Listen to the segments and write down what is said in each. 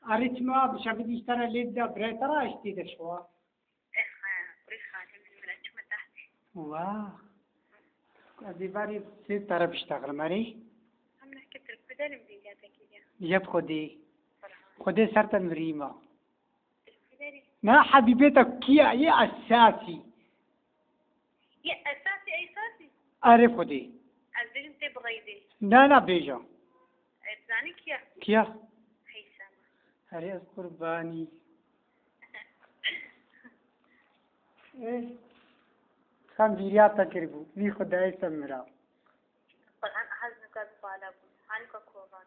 أريتما بشكل يشتري ليدا بريترا اشتي دشوا. واه. أدي باري سيد طرف اشتغل ماري. هم نحكي تركودان بديجاتك يب خدي سرت مريمة. نا حبيبتك كيا يا أساسي. يا أساسي أي أساسي. أعرف خدي. أزين تبغي دي. لا بيجا. زاني كيا. هيثم. هري قرباني. إيه. كم بيريات تكربو لي خداي سمرا. طبعا أحد نقاط بالابو عنك كوبان.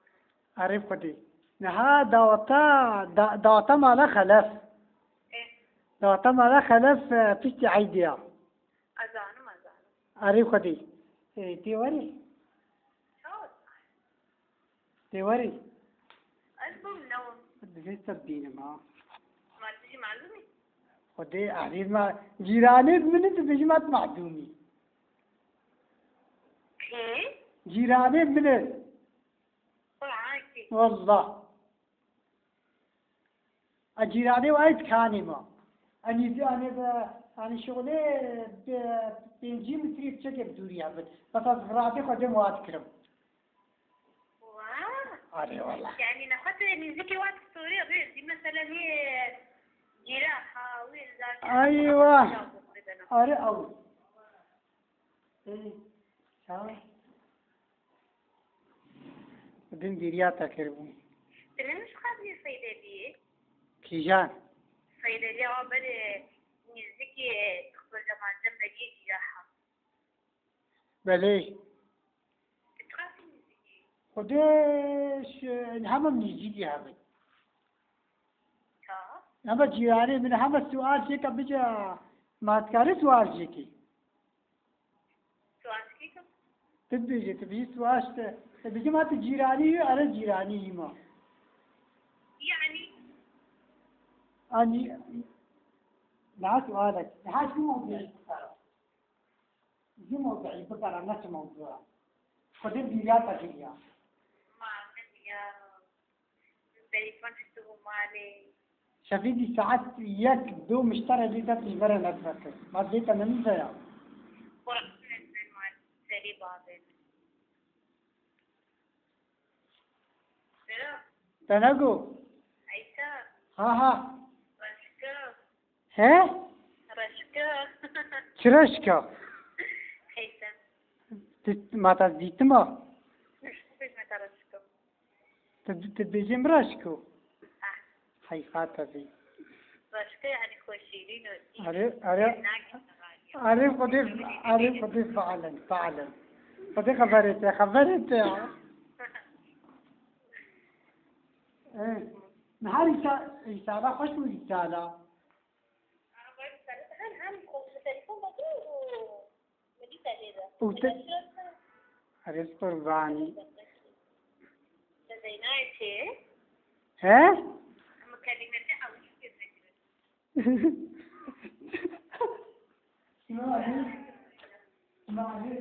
أعرف خدي. نها داوتا مالا خلف. إيه. داوتا مالا خلف بيشتي عيديا. أزانو. أعرف خدي. إيه تيوري. تيوري. ألبوم نوم. بدي تبدين ما تجي معلومي. خدي أعرف ما جيراني من أنت بيجي ما معدومي. إيه. جيراني من طلعاكي. والله. الجيراني وايد كاني ما. أنا شغلي بيجي متري بشكل بدوري عبد بس أصغراتي خدي مواد كرم. أري والله. يعني ناخذ نزكي وقت سوري غير دي مثلا هي جراحة وين ذاك. أيوة. أري أول. إيه. شاو. بدين ديرياتا كربون. ترى مش قابلة صيدلية. كيجان. صيدلية عبر نزكي تخبر جماعة جنبي جراحة. بلي. تخافي نزكي. خديش هم من يجي هذا. هم جيراني من هم السؤال شيء كبيجا ما تكاري سؤال شيء. سؤال كيف؟ تبي سؤال تبي ما تجيراني على جيراني ما. يعني. أني لا سؤالك هذا شو موضوع؟ شو موضوع يبقى على نفس الموضوع. خدي بيجا تجيا. ما عندي يا. تليفون حسبه مالي. شفيدي ساعات ياك دو مشترى لي ذات البرة نتفكر ما زيت أنا من زيها. ورقة من مال سري بعضين. تناقو. عيسى. ها. رشكة. ها؟ رشكة. شرشكا. هيثم. ما تزيت ما. مش متى رشكة. تبيجي مرشكو. حيفات هذي. رشكة يعني خوشيرين. عارف خدي فعلا. خدي خبرت. إيه. نهار رسالة خوش رسالة. عارف قرباني. ها؟ مكالمتي ما عليه